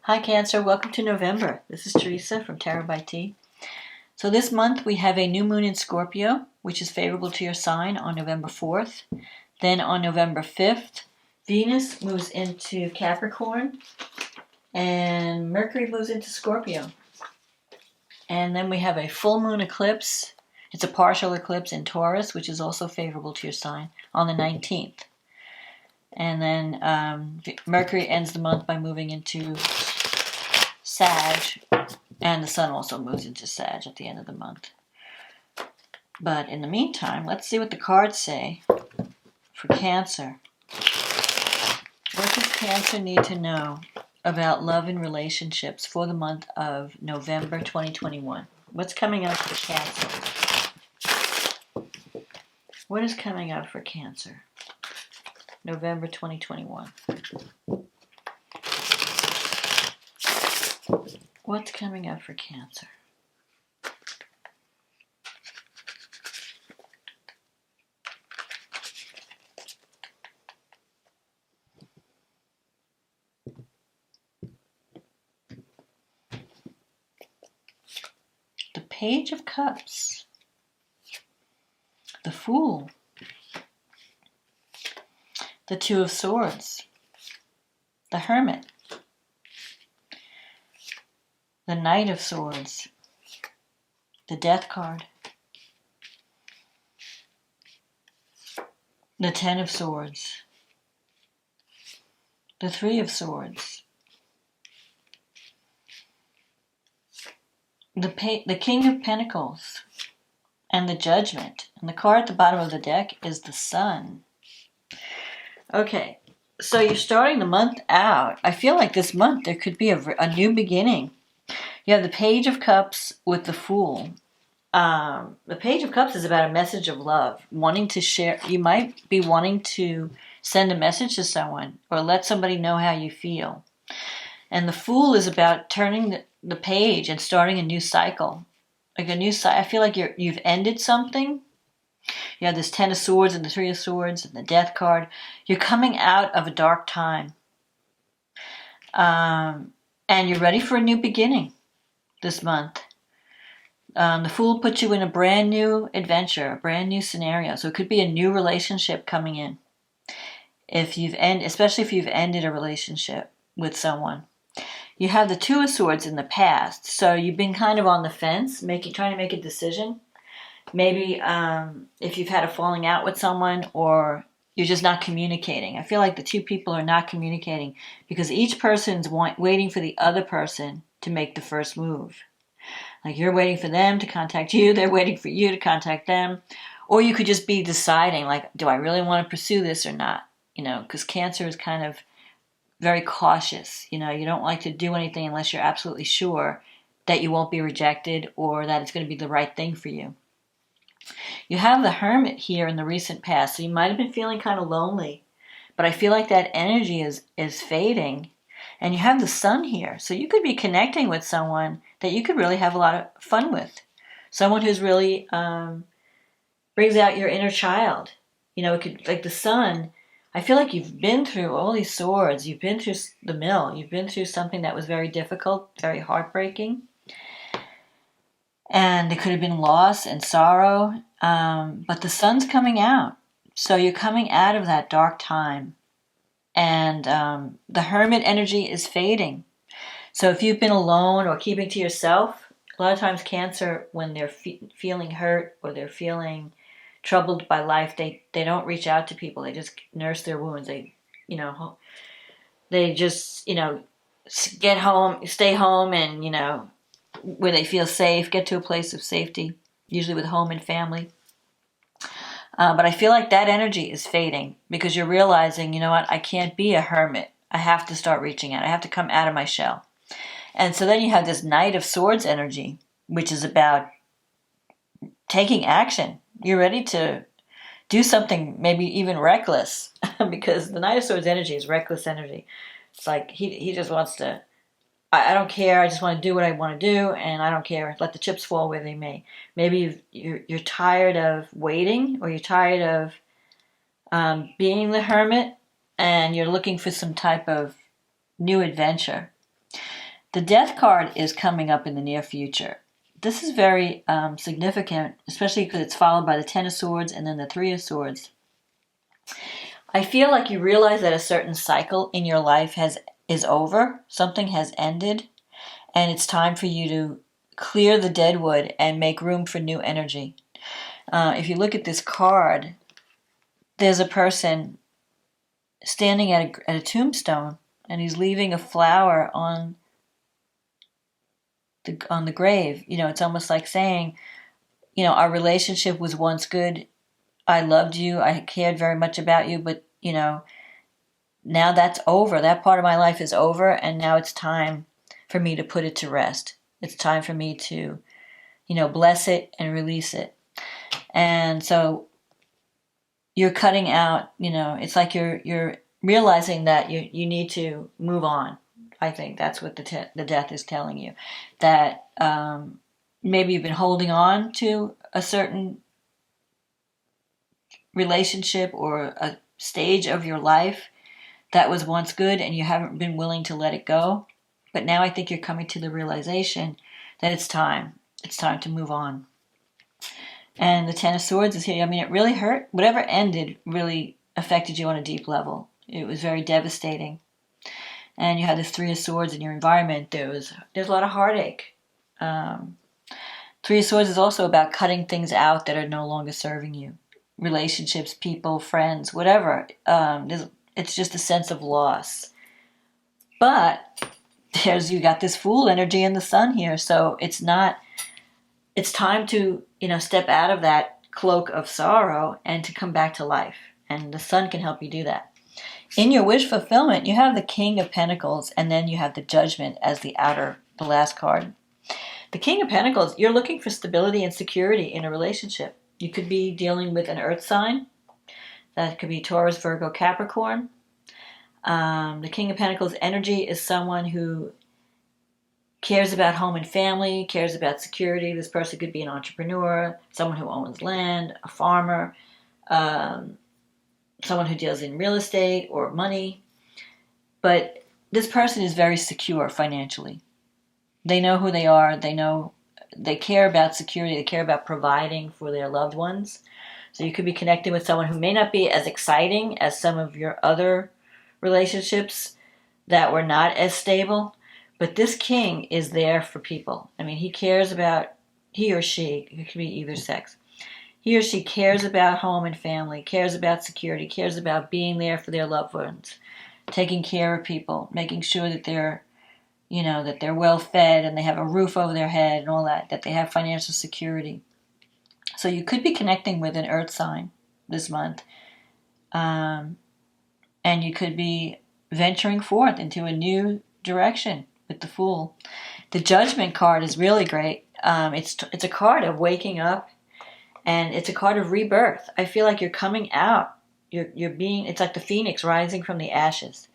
Hi Cancer, welcome to November. This is Teresa from Tarot by T. So this month we have a new moon in Scorpio, which is favorable to your sign on November 4th. Then on November 5th, Venus moves into Capricorn and Mercury moves into Scorpio. And then we have a full moon eclipse. It's a partial eclipse in Taurus, which is also favorable to your sign, on the 19th. And then Mercury ends the month by moving into Sag, and the Sun also moves into Sag at the end of the month. But in the meantime, let's see what the cards say for Cancer. What does Cancer need to know about love and relationships for the month of November 2021? What's coming up for Cancer? What is coming up for Cancer? November 2021. What's coming up for Cancer? The Page of Cups. The Fool. The Two of Swords. The Hermit. The Knight of Swords. The Death card. The Ten of Swords. The Three of Swords. The King of Pentacles. And the Judgment. And the card at the bottom of the deck is the Sun. Okay, so you're starting the month out. I feel like this month there could be a new beginning. You have the Page of Cups with the Fool. The Page of Cups is about a message of love, wanting to share. You might be wanting to send a message to someone or let somebody know how you feel. And the Fool is about turning the page and starting a new cycle. Like a new cycle. I feel like you've ended something. You have this Ten of Swords and the Three of Swords and the Death card. You're coming out of a dark time. And you're ready for a new beginning this month. The Fool puts you in a brand new adventure, a brand new scenario. So it could be a new relationship coming in. Especially if you've ended a relationship with someone. You have the Two of Swords in the past. So you've been kind of on the fence, trying to make a decision. Maybe if you've had a falling out with someone or you're just not communicating. I feel like the two people are not communicating because each person's waiting for the other person to make the first move. Like you're waiting for them to contact you, they're waiting for you to contact them. Or you could just be deciding, like, do I really want to pursue this or not? Because Cancer is kind of very cautious. You don't like to do anything unless you're absolutely sure that you won't be rejected or that it's going to be the right thing for you. You have the Hermit here in the recent past, so you might have been feeling kind of lonely, but I feel like that energy is fading. And you have the Sun here, so you could be connecting with someone that you could really have a lot of fun with. Someone who's really brings out your inner child. It could, like the Sun, I feel like you've been through all these swords, you've been through the mill, you've been through something that was very difficult, very heartbreaking. And it could have been loss and sorrow, but the Sun's coming out. So you're coming out of that dark time. And the Hermit energy is fading. So if you've been alone or keeping to yourself, a lot of times Cancer, when they're feeling hurt or they're feeling troubled by life, they don't reach out to people. They just nurse their wounds. They just, get home, stay home and, where they feel safe, get to a place of safety, usually with home and family. But I feel like that energy is fading because you're realizing, you know what, I can't be a hermit. I have to start reaching out. I have to come out of my shell. And so then you have this Knight of Swords energy, which is about taking action. You're ready to do something maybe even reckless because the Knight of Swords energy is reckless energy. It's like he just wants to, I don't care. I just want to do what I want to do, and I don't care. Let the chips fall where they may. Maybe you're tired of waiting, or you're tired of being the hermit, and you're looking for some type of new adventure. The Death card is coming up in the near future. This is very significant, especially because it's followed by the Ten of Swords and then the Three of Swords. I feel like you realize that a certain cycle in your life is over. Something has ended, and it's time for you to clear the dead wood and make room for new energy. If you look at this card, there's a person standing at a tombstone, and he's leaving a flower on the grave. It's almost like saying, our relationship was once good. I loved you. I cared very much about you, but now that's over. That part of my life is over, and now it's time for me to put it to rest. It's time for me to, bless it and release it. And so you're cutting out, it's like you're realizing that you need to move on. I think that's what the death is telling you. That maybe you've been holding on to a certain relationship or a stage of your life that was once good and you haven't been willing to let it go. But now I think you're coming to the realization that it's time. It's time to move on. And the Ten of Swords is here. I mean, it really hurt. Whatever ended really affected you on a deep level. It was very devastating. And you had this Three of Swords in your environment. There's a lot of heartache. Three of Swords is also about cutting things out that are no longer serving you. Relationships, people, friends, whatever. It's just a sense of loss. But you got this Fool energy in the Sun here, so it's time to, step out of that cloak of sorrow and to come back to life. And the Sun can help you do that. In your wish fulfillment, you have the King of Pentacles, and then you have the Judgment as the last card. The King of Pentacles, you're looking for stability and security in a relationship. You could be dealing with an earth sign. That could be Taurus, Virgo, Capricorn. The King of Pentacles energy is someone who cares about home and family, cares about security. This person could be an entrepreneur, someone who owns land, a farmer, someone who deals in real estate or money. But this person is very secure financially. They know who they are. They care about security. They care about providing for their loved ones. So you could be connecting with someone who may not be as exciting as some of your other relationships that were not as stable. But this king is there for people. I mean, he or she, it could be either sex. He or she cares about home and family, cares about security, cares about being there for their loved ones, taking care of people, making sure that they're well fed and they have a roof over their head and all that they have financial security. So you could be connecting with an earth sign this month. And you could be venturing forth into a new direction with the Fool. The Judgment card is really great. It's a card of waking up, and it's a card of rebirth. I feel like you're coming out. It's like the phoenix rising from the ashes.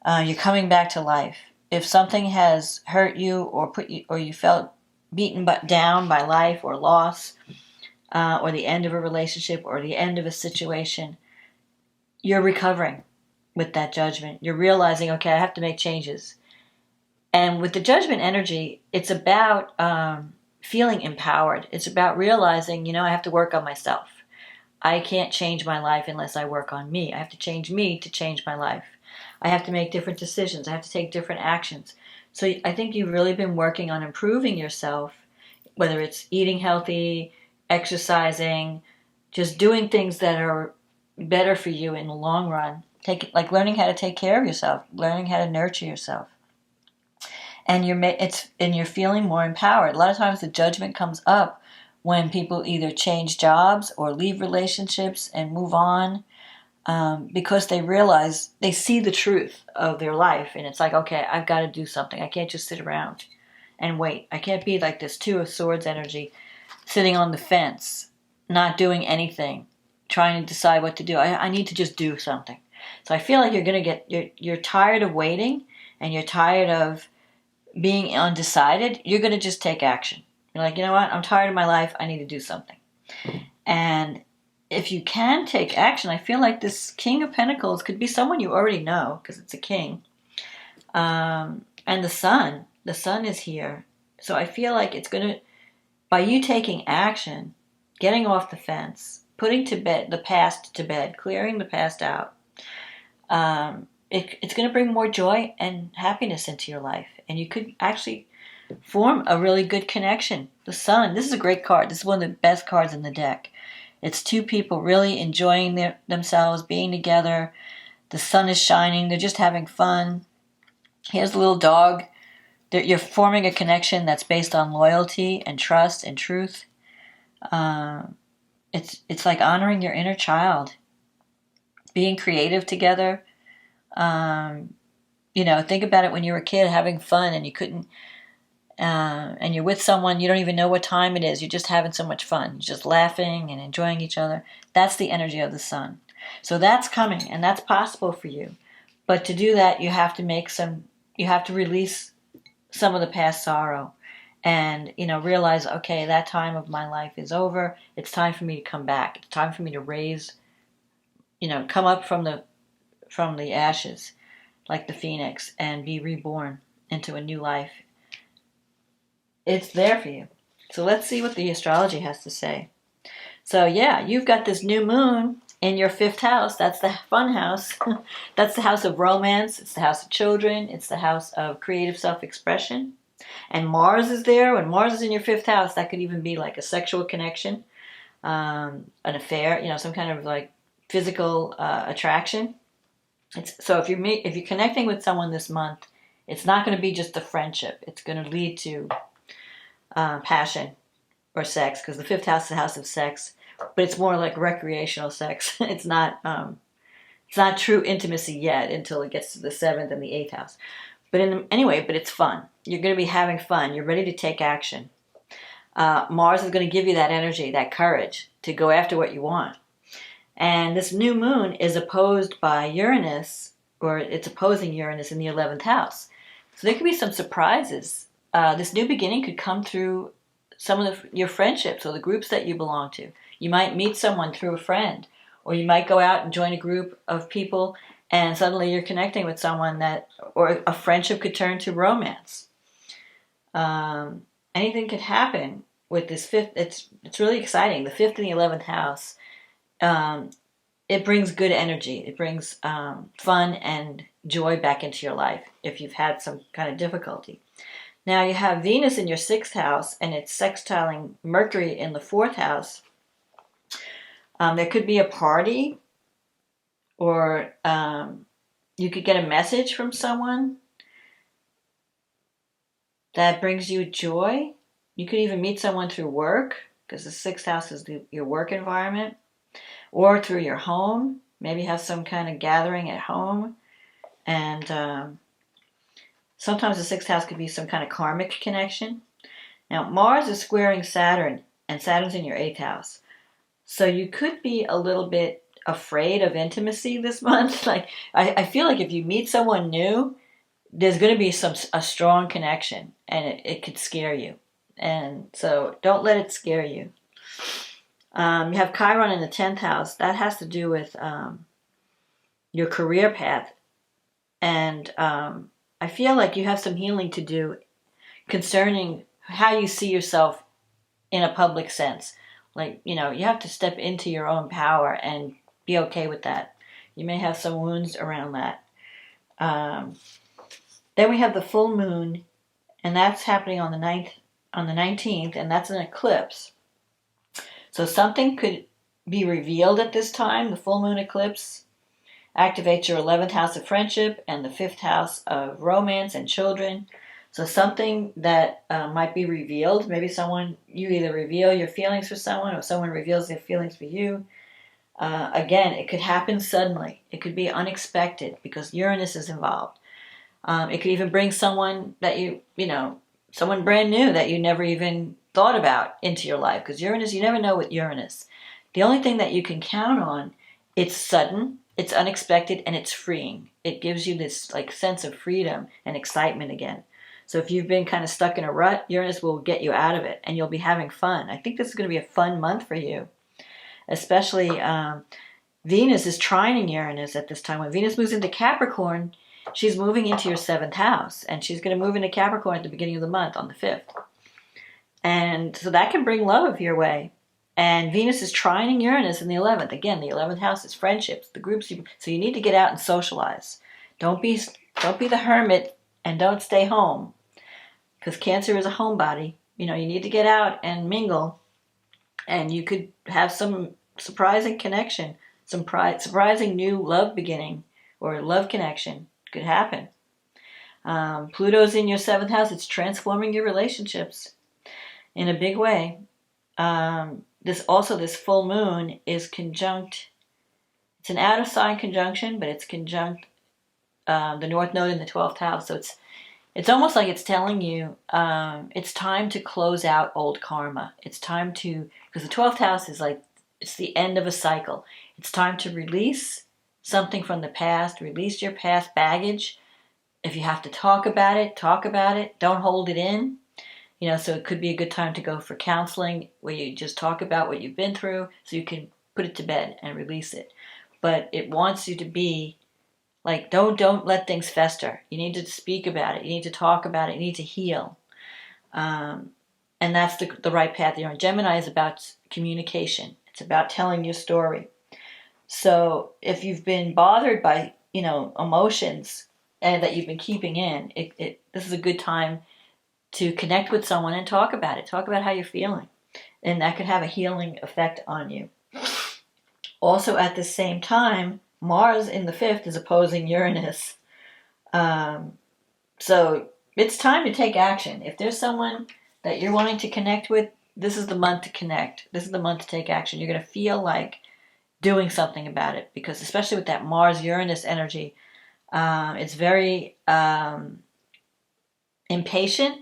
You're coming back to life. If something has hurt you or you felt beaten down by life or loss, or the end of a relationship or the end of a situation, you're recovering with that Judgment. You're realizing, okay, I have to make changes. And with the Judgment energy, it's about feeling empowered. It's about realizing, I have to work on myself. I can't change my life unless I work on me. I have to change me to change my life. I have to make different decisions. I have to take different actions. So I think you've really been working on improving yourself, whether it's eating healthy, exercising, just doing things that are better for you in the long run. Like learning how to take care of yourself, learning how to nurture yourself. And you're feeling more empowered. A lot of times the Judgment comes up when people either change jobs or leave relationships and move on, because they realize, they see the truth of their life, and it's like, okay, I've got to do something. I can't just sit around and wait. I can't be like this Two of Swords energy, sitting on the fence, not doing anything, trying to decide what to do. I need to just do something. So I feel like you're tired of waiting, and you're tired of being undecided. You're going to just take action. You're like, you know what? I'm tired of my life. I need to do something. And if you can take action, I feel like this King of Pentacles could be someone you already know, because it's a king. And the Sun The sun is here. So I feel like it's going to, by you taking action, getting off the fence, putting to bed the past to bed, clearing the past out, it's going to bring more joy and happiness into your life. And you could actually form a really good connection. The sun, this is a great card. This is one of the best cards in the deck. It's two people really enjoying themselves, being together. The sun is shining. They're just having fun. Here's the little dog. You're forming a connection that's based on loyalty and trust and truth. It's like honoring your inner child, being creative together. Think about it when you were a kid, having fun, and you couldn't. And you're with someone, you don't even know what time it is. You're just having so much fun, just laughing and enjoying each other. That's the energy of the sun. So that's coming, and that's possible for you. But to do that, you have to release some of the past sorrow, and realize, okay, that time of my life is over. It's time for me to come back. It's time for me to raise, come up from the ashes, like the phoenix, and be reborn into a new life. It's there for you. So let's see what the astrology has to say. So yeah, you've got this new moon in your 5th house. That's the fun house. That's the house of romance. It's the house of children. It's the house of creative self-expression. And Mars is there. When Mars is in your 5th house, that could even be like a sexual connection, an affair, some kind of like physical attraction. So if you're connecting with someone this month, it's not going to be just a friendship. It's going to lead to passion or sex, because the 5th house is the house of sex, but it's more like recreational sex. It's not true intimacy yet until it gets to the 7th and the 8th house. But but it's fun. You're going to be having fun. You're ready to take action. Mars is going to give you that energy, that courage to go after what you want. And this new moon is opposed by Uranus, or it's opposing Uranus in the 11th house. So there could be some surprises. This new beginning could come through some of your friendships or the groups that you belong to. You might meet someone through a friend, or you might go out and join a group of people, and suddenly you're connecting with someone or a friendship could turn to romance. Anything could happen with this 5th. It's really exciting. The 5th and the 11th house. It brings good energy. It brings fun and joy back into your life if you've had some kind of difficulty. Now you have Venus in your 6th house, and it's sextiling Mercury in the 4th house. There could be a party, or you could get a message from someone that brings you joy. You could even meet someone through work, because the 6th house is your work environment, or through your home. Maybe have some kind of gathering at home, and sometimes the 6th house could be some kind of karmic connection. Now, Mars is squaring Saturn, and Saturn's in your 8th house. So you could be a little bit afraid of intimacy this month. Like, I feel like if you meet someone new, there's going to be a strong connection, and it could scare you. And so don't let it scare you. You have Chiron in the 10th house. That has to do with your career path. And I feel like you have some healing to do concerning how you see yourself in a public sense. Like, you have to step into your own power and be okay with that. You may have some wounds around that. Then we have the full moon, and that's happening on the 19th, and that's an eclipse. So something could be revealed at this time. The full moon eclipse activates your 11th house of friendship and the 5th house of romance and children. So something that might be revealed. Maybe you either reveal your feelings for someone, or someone reveals their feelings for you. Again, it could happen suddenly. It could be unexpected because Uranus is involved. It could even bring someone that someone brand new that you never even thought about into your life. Because Uranus, you never know with Uranus. The only thing that you can count on, it's sudden, it's unexpected, and it's freeing. It gives you this sense of freedom and excitement again. So if you've been kind of stuck in a rut, Uranus will get you out of it, and you'll be having fun. I think this is going to be a fun month for you. Especially Venus is trining Uranus at this time. When Venus moves into Capricorn, she's moving into your 7th house, and she's going to move into Capricorn at the beginning of the month on the 5th. And so that can bring love your way. And Venus is trining Uranus in the 11th. Again, the 11th house is friendships, the groups. So you need to get out and socialize. Don't be the hermit and don't stay home. Because Cancer is a homebody. You know, you need to get out and mingle. And you could have some surprising connection, some surprising new love beginning or love connection could happen. Pluto's in your 7th house. It's transforming your relationships in a big way. This full moon is conjunct. It's an out of sign conjunction, but it's conjunct the North Node in the 12th house. So it's almost like it's telling you it's time to close out old karma. It's time to, because the 12th house is like, it's the end of a cycle. It's time to release something from the past, release your past baggage. If you have to talk about it, talk about it. Don't hold it in. You know, so it could be a good time to go for counseling where you just talk about what you've been through so you can put it to bed and release it. But it wants you to be like, don't let things fester. You need to speak about it. You need to talk about it. You need to heal. And that's the right path you're on. Gemini is about communication. It's about telling your story. So if you've been bothered by, emotions and that you've been keeping in, this is a good time to connect with someone and talk about it. Talk about how you're feeling. And that could have a healing effect on you. Also, at the same time, Mars in the 5th is opposing Uranus. So it's time to take action. If there's someone that you're wanting to connect with, this is the month to connect. This is the month to take action. You're going to feel like doing something about it. Because especially with that Mars-Uranus energy, it's very impatient.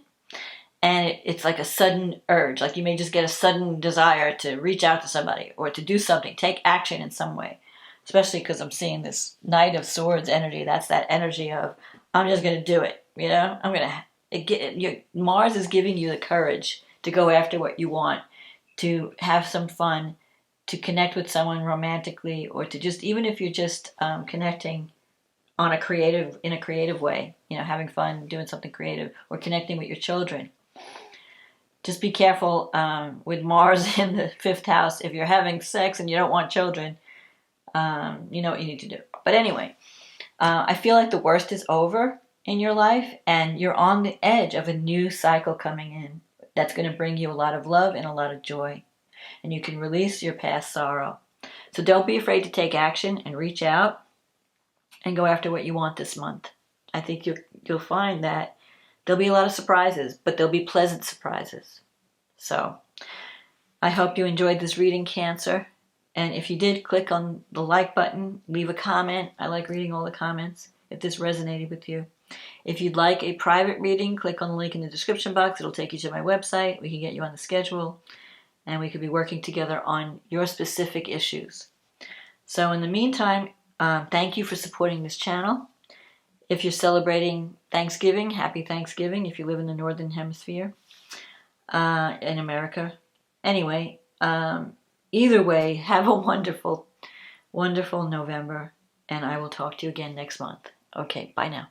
And it's like a sudden urge. Like you may just get a sudden desire to reach out to somebody or to do something. Take action in some way. Especially because I'm seeing this Knight of Swords energy. That's that energy of, I'm just going to do it. Mars is giving you the courage to go after what you want. To have some fun. To connect with someone romantically. Or to just, even if you're just connecting in a creative way. Having fun, doing something creative. Or connecting with your children. Just be careful with Mars in the 5th house. If you're having sex and you don't want children, you know what you need to do. But anyway, I feel like the worst is over in your life and you're on the edge of a new cycle coming in that's going to bring you a lot of love and a lot of joy. And you can release your past sorrow. So don't be afraid to take action and reach out and go after what you want this month. I think you'll find that there'll be a lot of surprises, but there'll be pleasant surprises. So I hope you enjoyed this reading, Cancer. And if you did, click on the like button, leave a comment. I like reading all the comments if this resonated with you. If you'd like a private reading, click on the link in the description box. It'll take you to my website. We can get you on the schedule. And we could be working together on your specific issues. So in the meantime, thank you for supporting this channel. If you're celebrating Thanksgiving, happy Thanksgiving if you live in the Northern Hemisphere in America. Anyway, either way, have a wonderful, wonderful November, and I will talk to you again next month. Okay, bye now.